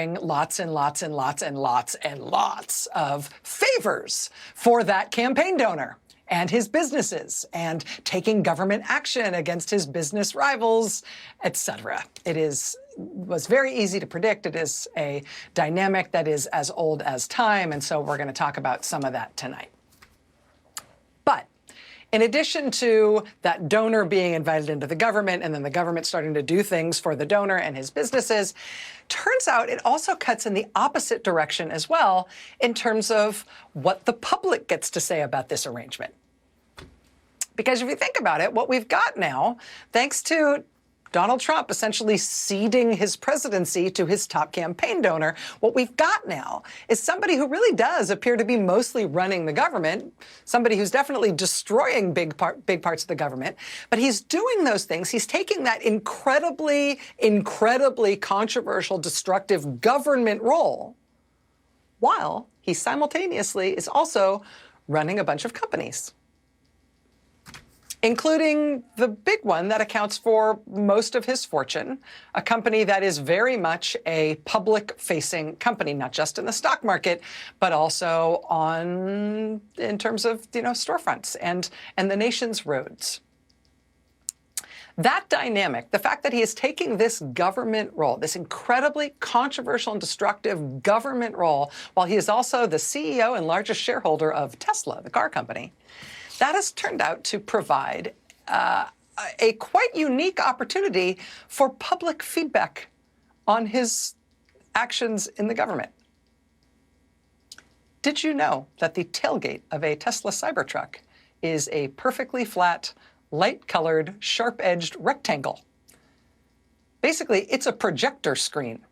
lots and lots and lots and lots and lots of favors for that campaign donor and his businesses, and taking government action against his business rivals, etc. Was very easy to predict. It is a dynamic that is as old as time, and so we're going to talk about some of that tonight. But in addition to that donor being invited into the government and then the government starting to do things for the donor and his businesses, turns out it also cuts in the opposite direction as well in terms of what the public gets to say about this arrangement. Because if you think about it, what we've got now, thanks to Donald Trump essentially ceding his presidency to his top campaign donor, what we've got now is somebody who really does appear to be mostly running the government, somebody who's definitely destroying big parts of the government, but he's doing those things. He's taking that incredibly, incredibly controversial, destructive government role while he simultaneously is also running a bunch of companies, including the big one that accounts for most of his fortune, a company that is very much a public-facing company, not just in the stock market, but also in terms of, storefronts and the nation's roads. That dynamic, the fact that he is taking this government role, this incredibly controversial and destructive government role, while he is also the CEO and largest shareholder of Tesla, the car company, that has turned out to provide a quite unique opportunity for public feedback on his actions in the government. Did you know that the tailgate of a Tesla Cybertruck is a perfectly flat, light-colored, sharp-edged rectangle? Basically, it's a projector screen.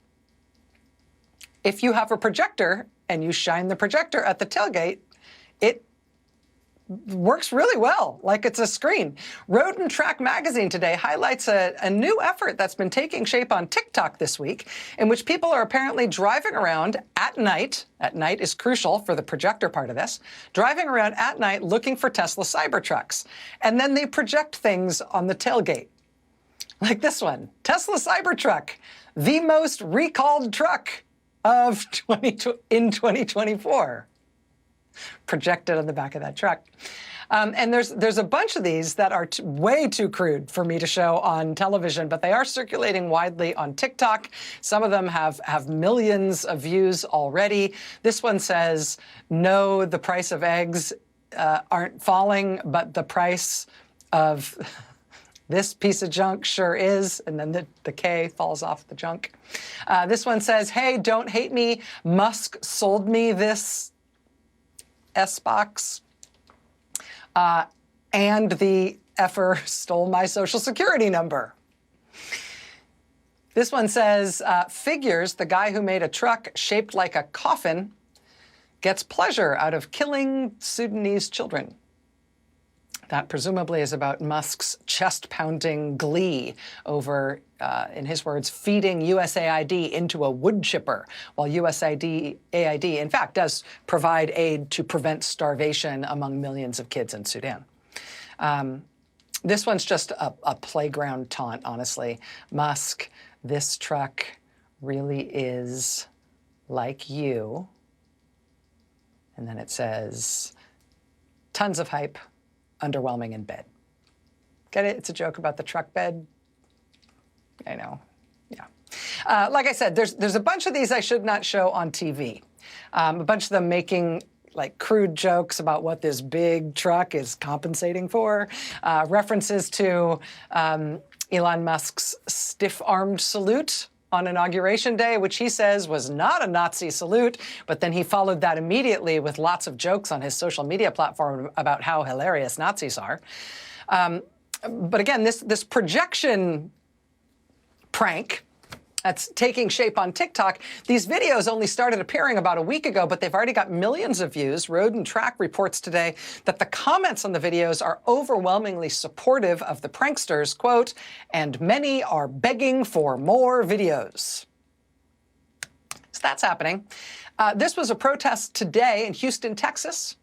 If you have a projector and you shine the projector at the tailgate, it works really well, like it's a screen. Road and Track magazine today highlights a new effort that's been taking shape on TikTok this week, in which people are apparently driving around at night. At night is crucial for the projector part of this. Driving around at night looking for Tesla Cybertrucks. And then they project things on the tailgate. Like this one, Tesla Cybertruck, the most recalled truck of in 2024. Projected on the back of that truck. And there's a bunch of these that are way too crude for me to show on television, but they are circulating widely on TikTok. Some of them have millions of views already. This one says, no, the price of eggs aren't falling, but the price of this piece of junk sure is. And then the K falls off the junk. This one says, hey, don't hate me. Musk sold me this S-Box, and the effer stole my social security number. This one says, figures the guy who made a truck shaped like a coffin gets pleasure out of killing Sudanese children. That presumably is about Musk's chest-pounding glee over, in his words, feeding USAID into a wood chipper, while USAID, in fact, does provide aid to prevent starvation among millions of kids in Sudan. This one's just a playground taunt, honestly. Musk, this truck really is like you. And then it says, tons of hype. Underwhelming in bed. Get it? It's a joke about the truck bed. I know. Yeah. Like I said, there's a bunch of these I should not show on TV. A bunch of them making like crude jokes about what this big truck is compensating for. References to Elon Musk's stiff-armed salute on Inauguration Day, which he says was not a Nazi salute, but then he followed that immediately with lots of jokes on his social media platform about how hilarious Nazis are. But again, this projection prank that's taking shape on TikTok, these videos only started appearing about a week ago, but they've already got millions of views. Road and Track reports today that the comments on the videos are overwhelmingly supportive of the pranksters, quote, and many are begging for more videos. So that's happening. This was a protest today in Houston, Texas,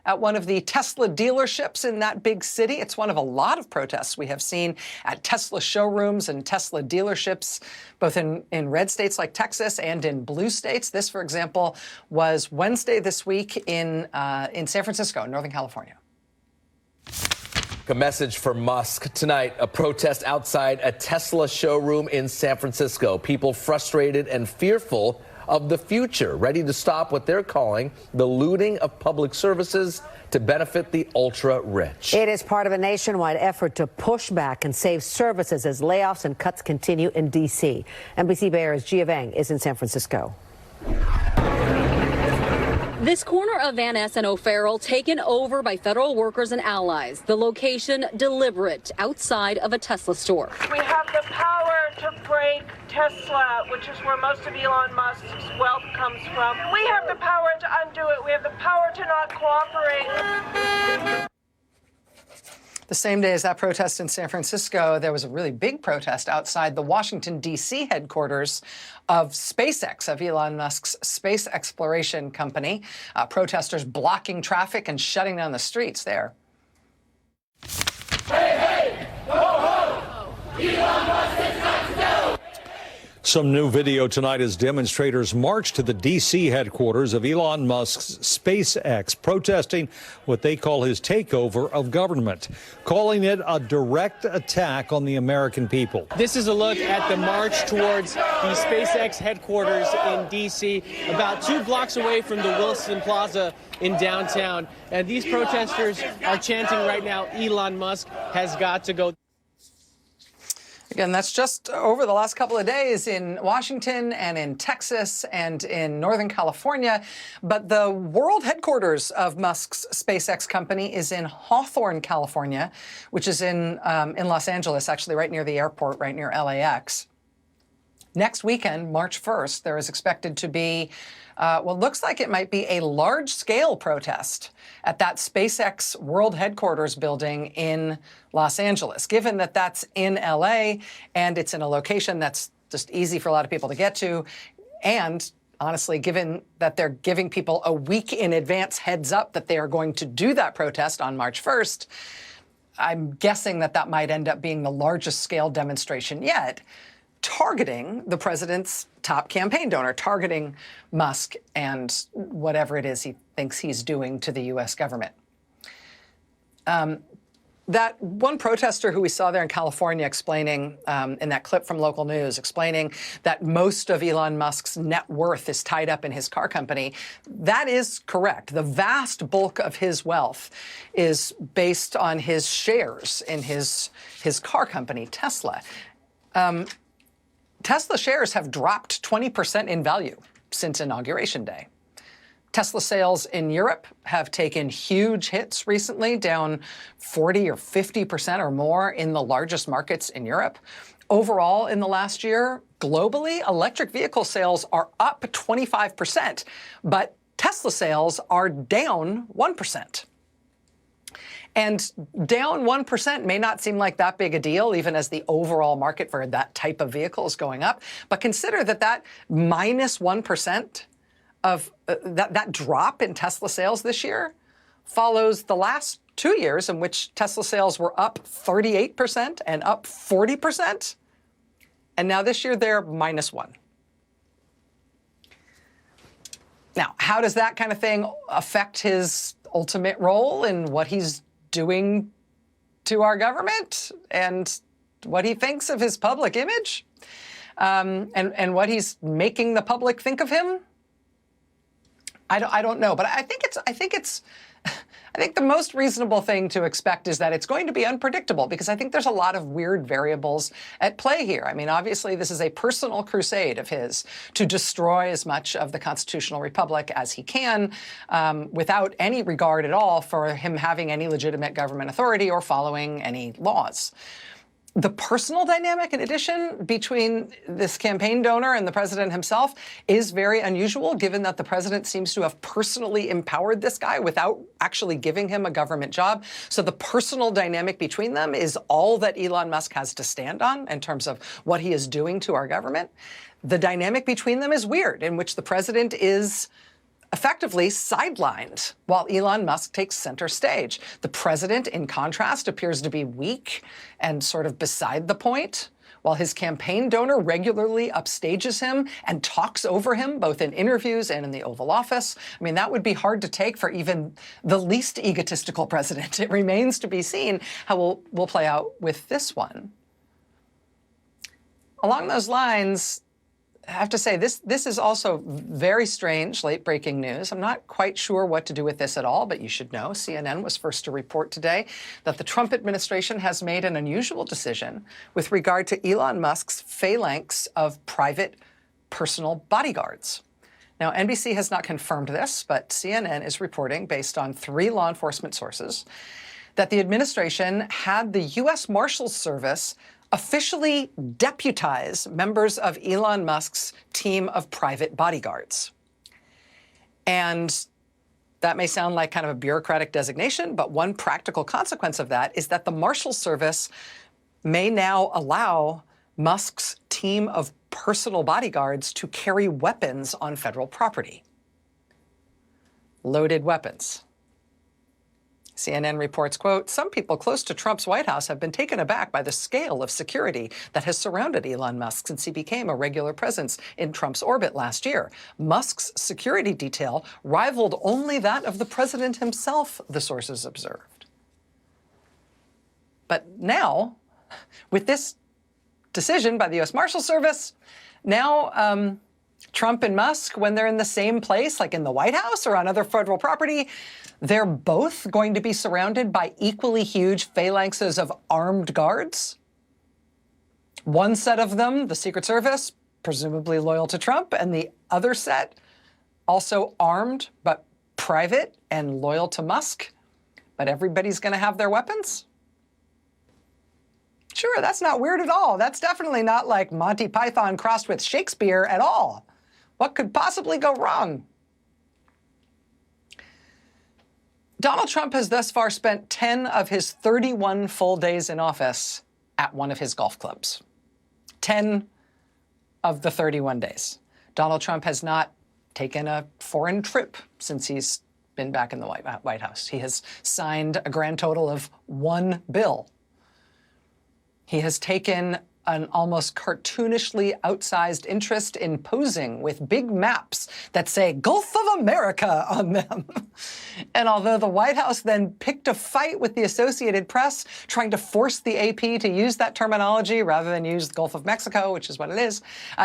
at one of the Tesla dealerships in that big city. It's one of a lot of protests we have seen at Tesla showrooms and Tesla dealerships, both in red states like Texas and in blue states. This, for example, was Wednesday this week in San Francisco, Northern California. A message for Musk tonight, a protest outside a Tesla showroom in San Francisco. People frustrated and fearful of the future, ready to stop what they're calling the looting of public services to benefit the ultra-rich. It is part of a nationwide effort to push back and save services as layoffs and cuts continue in D.C. NBC Bay Area's Gia Vang is in San Francisco. This corner of Van Ness and O'Farrell taken over by federal workers and allies. The location deliberate outside of a Tesla store. We have the power to break Tesla, which is where most of Elon Musk's wealth comes from. We have the power to undo it. We have the power to not cooperate. The same day as that protest in San Francisco, there was a really big protest outside the Washington, D.C. headquarters of SpaceX, of Elon Musk's space exploration company. Protesters blocking traffic and shutting down the streets there. Hey, hey, ho, ho, Elon Musk is not to go. Some new video tonight as demonstrators march to the D.C. headquarters of Elon Musk's SpaceX, protesting what they call his takeover of government, calling it a direct attack on the American people. This is a look at the march towards the SpaceX headquarters in D.C., about 2 blocks away from the Wilson Plaza in downtown. And these protesters are chanting right now, Elon Musk has got to go. Again, that's just over the last couple of days in Washington and in Texas and in Northern California. But the world headquarters of Musk's SpaceX company is in Hawthorne, California, which is in Los Angeles, actually right near the airport, right near LAX. Next weekend, March 1st, there is expected to be what looks like it might be a large-scale protest at that SpaceX World Headquarters building in Los Angeles. Given that that's in LA and it's in a location that's just easy for a lot of people to get to, and honestly, given that they're giving people a week in advance heads up that they are going to do that protest on March 1st, I'm guessing that that might end up being the largest scale demonstration yet, targeting the president's top campaign donor, targeting Musk and whatever it is he thinks he's doing to the U.S. government. That one protester who we saw there in California explaining, in that clip from local news, explaining that most of Elon Musk's net worth is tied up in his car company, that is correct. The vast bulk of his wealth is based on his shares in his car company, Tesla. Tesla shares have dropped 20% in value since Inauguration Day. Tesla sales in Europe have taken huge hits recently, down 40 or 50% or more in the largest markets in Europe. Overall, in the last year, globally, electric vehicle sales are up 25%, but Tesla sales are down 1%. And down 1% may not seem like that big a deal, even as the overall market for that type of vehicle is going up. But consider that minus 1% of that drop in Tesla sales this year follows the last 2 years in which Tesla sales were up 38% and up 40%. And now this year they're minus 1. Now, how does that kind of thing affect his ultimate role in what he's doing to our government and what he thinks of his public image, and what he's making the public think of him? I don't know, but I think the most reasonable thing to expect is that it's going to be unpredictable, because I think there's a lot of weird variables at play here. I mean, obviously, this is a personal crusade of his to destroy as much of the constitutional republic as he can, without any regard at all for him having any legitimate government authority or following any laws. The personal dynamic, in addition, between this campaign donor and the president himself is very unusual, given that the president seems to have personally empowered this guy without actually giving him a government job. So the personal dynamic between them is all that Elon Musk has to stand on in terms of what he is doing to our government. The dynamic between them is weird, in which the president is effectively sidelined while Elon Musk takes center stage. The president, in contrast, appears to be weak and sort of beside the point, while his campaign donor regularly upstages him and talks over him, both in interviews and in the Oval Office. I mean, that would be hard to take for even the least egotistical president. It remains to be seen how we'll play out with this one. Along those lines, I have to say, this is also very strange, late-breaking news. I'm not quite sure what to do with this at all, but you should know. CNN was first to report today that the Trump administration has made an unusual decision with regard to Elon Musk's phalanx of private personal bodyguards. Now, NBC has not confirmed this, but CNN is reporting, based on 3 law enforcement sources, that the administration had the U.S. Marshals Service officially deputize members of Elon Musk's team of private bodyguards. And that may sound like kind of a bureaucratic designation, but one practical consequence of that is that the Marshal Service may now allow Musk's team of personal bodyguards to carry weapons on federal property. Loaded weapons. CNN reports, quote, some people close to Trump's White House have been taken aback by the scale of security that has surrounded Elon Musk since he became a regular presence in Trump's orbit last year. Musk's security detail rivaled only that of the president himself, the sources observed. But now, with this decision by the U.S. Marshal Service, now Trump and Musk, when they're in the same place, like in the White House or on other federal property, they're both going to be surrounded by equally huge phalanxes of armed guards. One set of them, the Secret Service, presumably loyal to Trump, and the other set, also armed but private and loyal to Musk. But everybody's going to have their weapons? Sure, that's not weird at all. That's definitely not like Monty Python crossed with Shakespeare at all. What could possibly go wrong? Donald Trump has thus far spent 10 of his 31 full days in office at one of his golf clubs. 10 of the 31 days. Donald Trump has not taken a foreign trip since he's been back in the White House. He has signed a grand total of 1 bill. He has taken an almost cartoonishly outsized interest in posing with big maps that say Gulf of America on them. And although the White House then picked a fight with the Associated Press, trying to force the AP to use that terminology rather than use the Gulf of Mexico, which is what it is,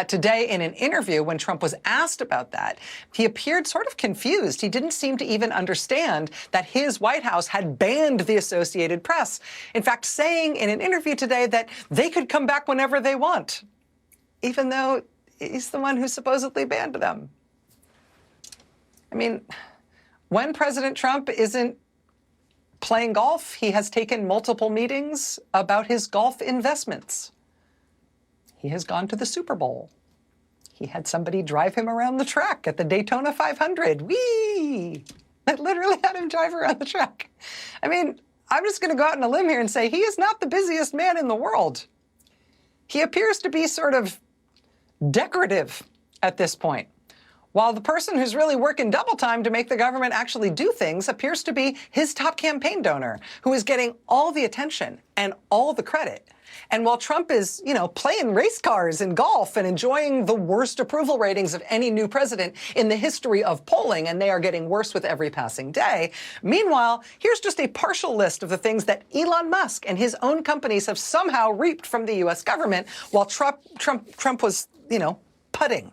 today in an interview when Trump was asked about that, he appeared sort of confused. He didn't seem to even understand that his White House had banned the Associated Press. In fact, saying in an interview today that they could come back whenever they want, even though he's the one who supposedly banned them. I mean, when President Trump isn't playing golf, he has taken multiple meetings about his golf investments. He has gone to the Super Bowl. He had somebody drive him around the track at the Daytona 500. Whee! I literally had him drive around the track. I mean, I'm just going to go out on a limb here and say he is not the busiest man in the world. He appears to be sort of decorative at this point, while the person who's really working double time to make the government actually do things appears to be his top campaign donor, who is getting all the attention and all the credit. And while Trump is, playing race cars and golf and enjoying the worst approval ratings of any new president in the history of polling, and they are getting worse with every passing day, meanwhile, here's just a partial list of the things that Elon Musk and his own companies have somehow reaped from the U.S. government while Trump was, putting.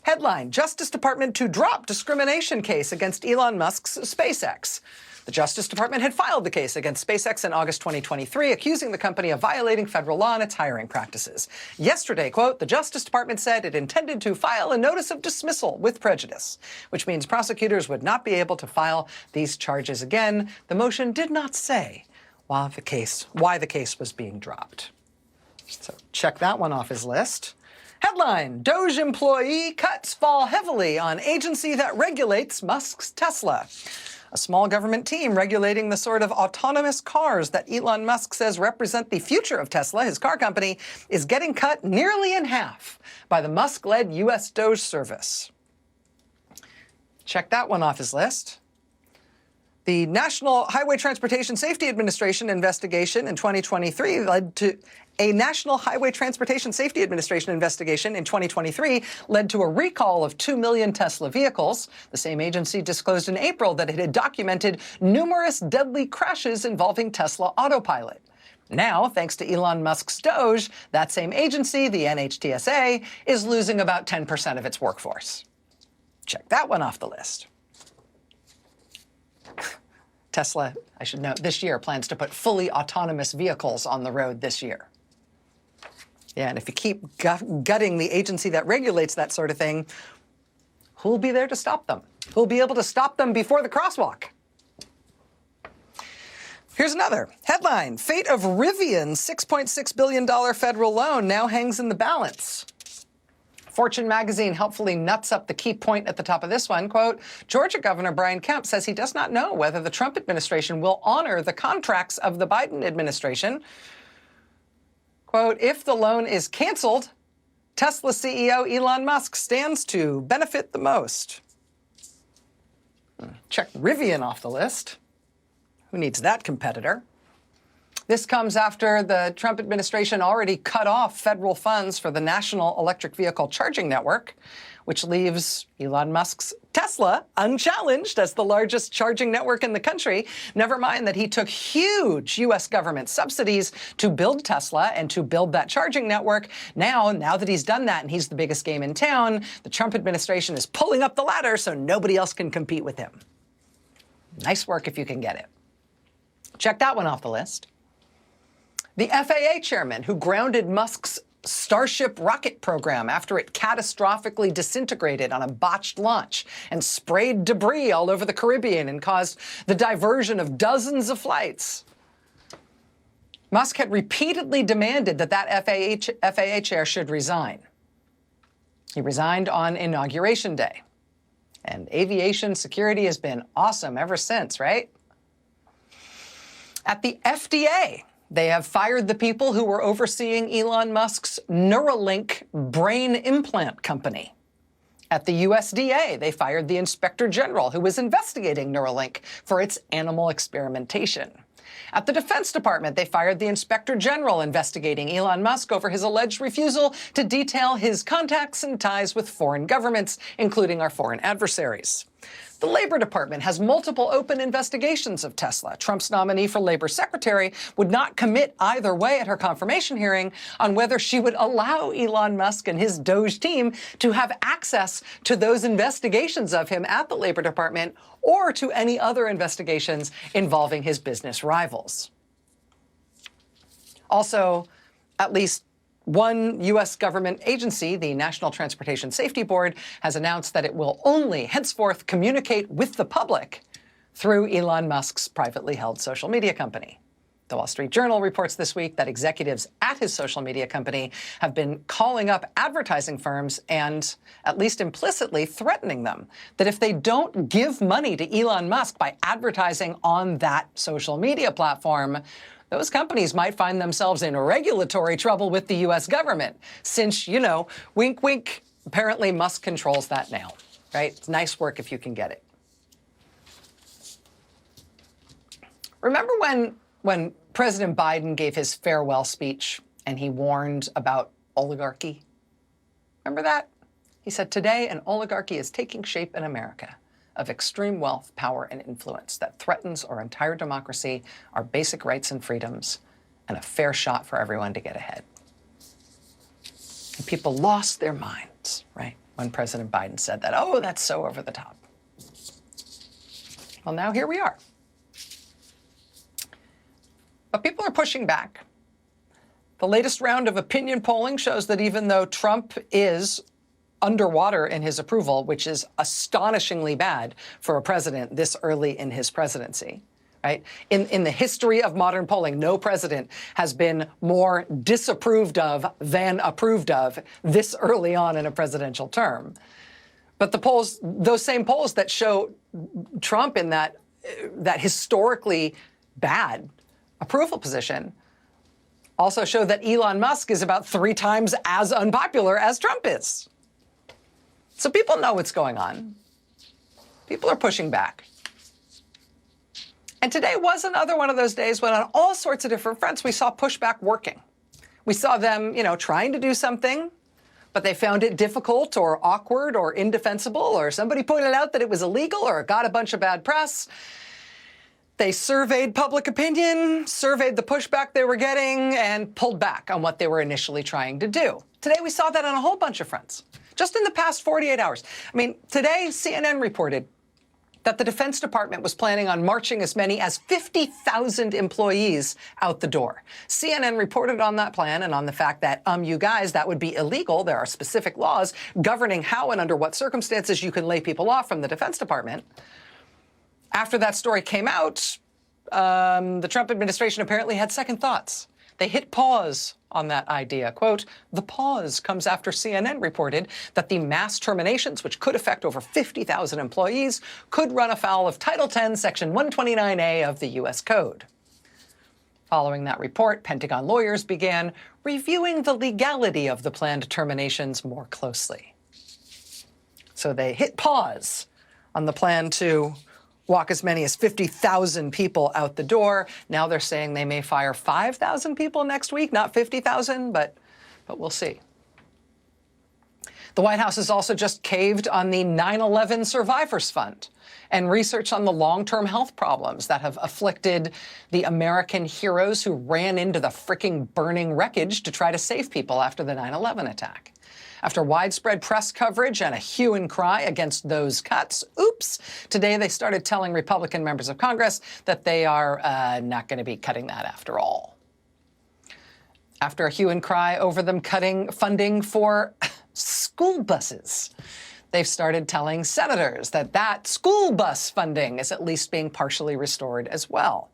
Headline, Justice Department to drop discrimination case against Elon Musk's SpaceX. The Justice Department had filed the case against SpaceX in August 2023, accusing the company of violating federal law in its hiring practices. Yesterday, quote, the Justice Department said it intended to file a notice of dismissal with prejudice, which means prosecutors would not be able to file these charges again. The motion did not say why the case was being dropped. So check that one off his list. Headline, Doge employee cuts fall heavily on agency that regulates Musk's Tesla. A small government team regulating the sort of autonomous cars that Elon Musk says represent the future of Tesla, his car company, is getting cut nearly in half by the Musk-led U.S. Doge service. Check that one off his list. The National Highway Transportation Safety Administration investigation in 2023 led to a National Highway Transportation Safety Administration investigation in 2023 led to a recall of 2 million Tesla vehicles. The same agency disclosed in April that it had documented numerous deadly crashes involving Tesla Autopilot. Now, thanks to Elon Musk's Doge, that same agency, the NHTSA, is losing about 10% of its workforce. Check that one off the list. Tesla, I should note, this year plans to put fully autonomous vehicles on the road this year. Yeah, and if you keep gutting the agency that regulates that sort of thing, who'll be there to stop them? Who'll be able to stop them before the crosswalk? Here's another headline. Fate of Rivian's $6.6 billion federal loan now hangs in the balance. Fortune magazine helpfully nuts up the key point at the top of this one. Quote, Georgia Governor Brian Kemp says he does not know whether the Trump administration will honor the contracts of the Biden administration. Quote, if the loan is canceled, Tesla CEO Elon Musk stands to benefit the most. Check Rivian off the list. Who needs that competitor? This comes after the Trump administration already cut off federal funds for the National Electric Vehicle Charging Network, which leaves Elon Musk's Tesla unchallenged as the largest charging network in the country. Never mind that he took huge U.S. government subsidies to build Tesla and to build that charging network. Now that he's done that and he's the biggest game in town, the Trump administration is pulling up the ladder so nobody else can compete with him. Nice work if you can get it. Check that one off the list. The FAA chairman who grounded Musk's Starship rocket program after it catastrophically disintegrated on a botched launch and sprayed debris all over the Caribbean and caused the diversion of dozens of flights. Musk had repeatedly demanded that FAA chair should resign. He resigned on Inauguration Day. And aviation security has been awesome ever since, right? At the FDA, they have fired the people who were overseeing Elon Musk's Neuralink brain implant company. At the USDA, they fired the Inspector General who was investigating Neuralink for its animal experimentation. At the Defense Department, they fired the Inspector General investigating Elon Musk over his alleged refusal to detail his contacts and ties with foreign governments, including our foreign adversaries. The Labor Department has multiple open investigations of Tesla. Trump's nominee for Labor Secretary would not commit either way at her confirmation hearing on whether she would allow Elon Musk and his Doge team to have access to those investigations of him at the Labor Department or to any other investigations involving his business rivals. Also, at least one U.S. government agency, the National Transportation Safety Board, has announced that it will only henceforth communicate with the public through Elon Musk's privately held social media company. The Wall Street Journal reports this week that executives at his social media company have been calling up advertising firms and, at least implicitly, threatening them that if they don't give money to Elon Musk by advertising on that social media platform, those companies might find themselves in regulatory trouble with the U.S. government, since, you know, wink, wink, apparently Musk controls that now, right? It's nice work if you can get it. Remember when President Biden gave his farewell speech and he warned about oligarchy? Remember that? He said, today an oligarchy is taking shape in America of extreme wealth, power, and influence that threatens our entire democracy, our basic rights and freedoms, and a fair shot for everyone to get ahead. And people lost their minds, right, when President Biden said that. Oh, that's so over the top. Well, now here we are. But people are pushing back. The latest round of opinion polling shows that even though Trump is underwater in his approval, which is astonishingly bad for a president this early in his presidency, right? In the history of modern polling, no president has been more disapproved of than approved of this early on in a presidential term. But the polls, those same polls that show Trump in that historically bad approval position also show that Elon Musk is about 3 times as unpopular as Trump is. So people know what's going on. People are pushing back. And today was another one of those days when on all sorts of different fronts we saw pushback working. We saw them, trying to do something, but they found it difficult or awkward or indefensible, or somebody pointed out that it was illegal or it got a bunch of bad press. They surveyed public opinion, surveyed the pushback they were getting, and pulled back on what they were initially trying to do. Today we saw that on a whole bunch of fronts, just in the past 48 hours. Today CNN reported that the Defense Department was planning on marching as many as 50,000 employees out the door. CNN reported on that plan and on the fact that, you guys, that would be illegal. There are specific laws governing how and under what circumstances you can lay people off from the Defense Department. After that story came out, the Trump administration apparently had second thoughts. They hit pause on that idea. Quote, the pause comes after CNN reported that the mass terminations, which could affect over 50,000 employees, could run afoul of Title 10, Section 129A of the U.S. Code. Following that report, Pentagon lawyers began reviewing the legality of the planned terminations more closely. So they hit pause on the plan to walk as many as 50,000 people out the door. Now they're saying they may fire 5,000 people next week, not 50,000, but we'll see. The White House has also just caved on the 9/11 Survivors Fund and research on the long-term health problems that have afflicted the American heroes who ran into the fricking burning wreckage to try to save people after the 9/11 attack. After widespread press coverage and a hue and cry against those cuts, oops, today they started telling Republican members of Congress that they are not going to be cutting that after all. After a hue and cry over them cutting funding for school buses, they've started telling senators that school bus funding is at least being partially restored as well.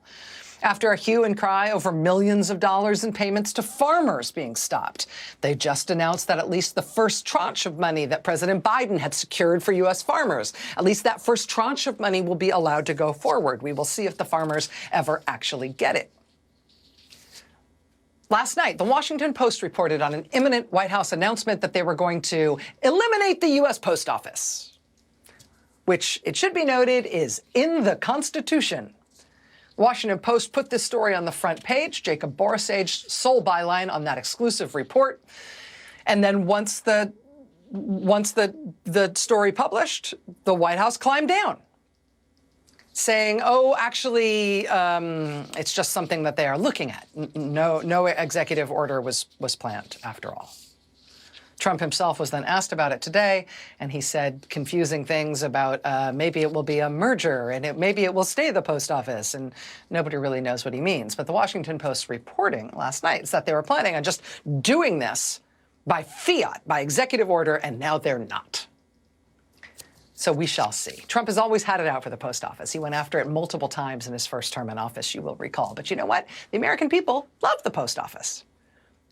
After a hue and cry over millions of dollars in payments to farmers being stopped, they just announced that at least the first tranche of money that President Biden had secured for U.S. farmers, at least that first tranche of money will be allowed to go forward. We will see if the farmers ever actually get it. Last night, the Washington Post reported on an imminent White House announcement that they were going to eliminate the U.S. Post Office, which, it should be noted, is in the Constitution. Washington Post put this story on the front page, Jacob Borisage's sole byline on that exclusive report. And then once the story published, the White House climbed down, saying, oh, actually, it's just something that they are looking at. No executive order was planned, after all. Trump himself was then asked about it today, and he said confusing things about maybe it will be a merger and maybe it will stay the post office, and nobody really knows what he means. But the Washington Post reporting last night is that they were planning on just doing this by fiat, by executive order, and now they're not. So we shall see. Trump has always had it out for the post office. He went after it multiple times in his first term in office, you will recall. But you know what? The American people love the post office.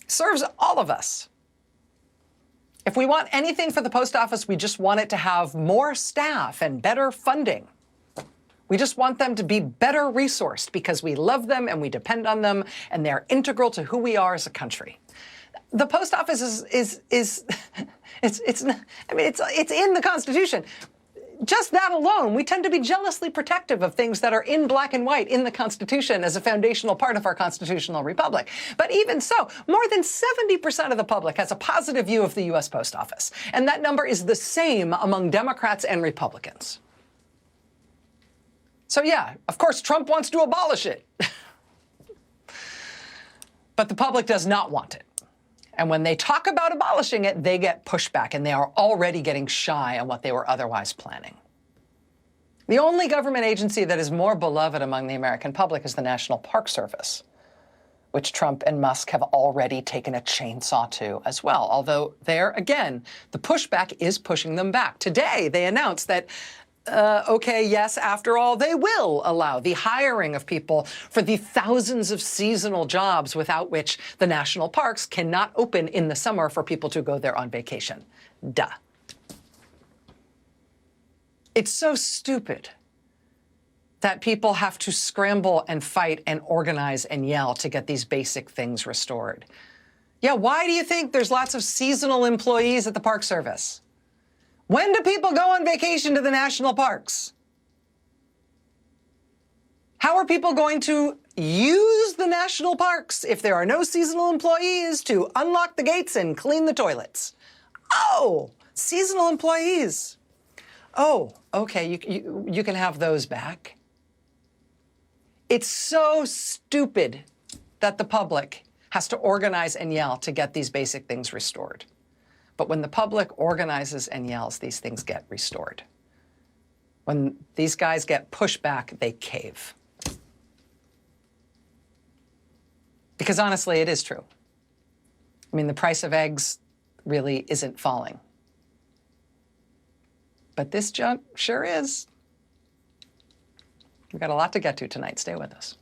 It serves all of us. If we want anything for the post office, we just want it to have more staff and better funding. We just want them to be better resourced because we love them and we depend on them, and they're integral to who we are as a country. The post office it's in the Constitution. Just that alone, we tend to be jealously protective of things that are in black and white in the Constitution as a foundational part of our constitutional republic. But even so, more than 70% of the public has a positive view of the U.S. Post Office. And that number is the same among Democrats and Republicans. So yeah, of course, Trump wants to abolish it. But the public does not want it. And when they talk about abolishing it, they get pushback, and they are already getting shy on what they were otherwise planning. The only government agency that is more beloved among the American public is the National Park Service, which Trump and Musk have already taken a chainsaw to as well. Although there, again, the pushback is pushing them back. Today, they announced that okay, yes, after all, they will allow the hiring of people for the thousands of seasonal jobs without which the national parks cannot open in the summer for people to go there on vacation. Duh. It's so stupid that people have to scramble and fight and organize and yell to get these basic things restored. Yeah, why do you think there's lots of seasonal employees at the Park Service? When do people go on vacation to the national parks? How are people going to use the national parks if there are no seasonal employees to unlock the gates and clean the toilets? Oh, seasonal employees. Oh, okay, you can have those back. It's so stupid that the public has to organize and yell to get these basic things restored. But when the public organizes and yells, these things get restored. When these guys get pushed back, they cave. Because honestly, it is true. I mean, the price of eggs really isn't falling. But this junk sure is. We've got a lot to get to tonight. Stay with us.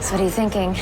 So what are you thinking?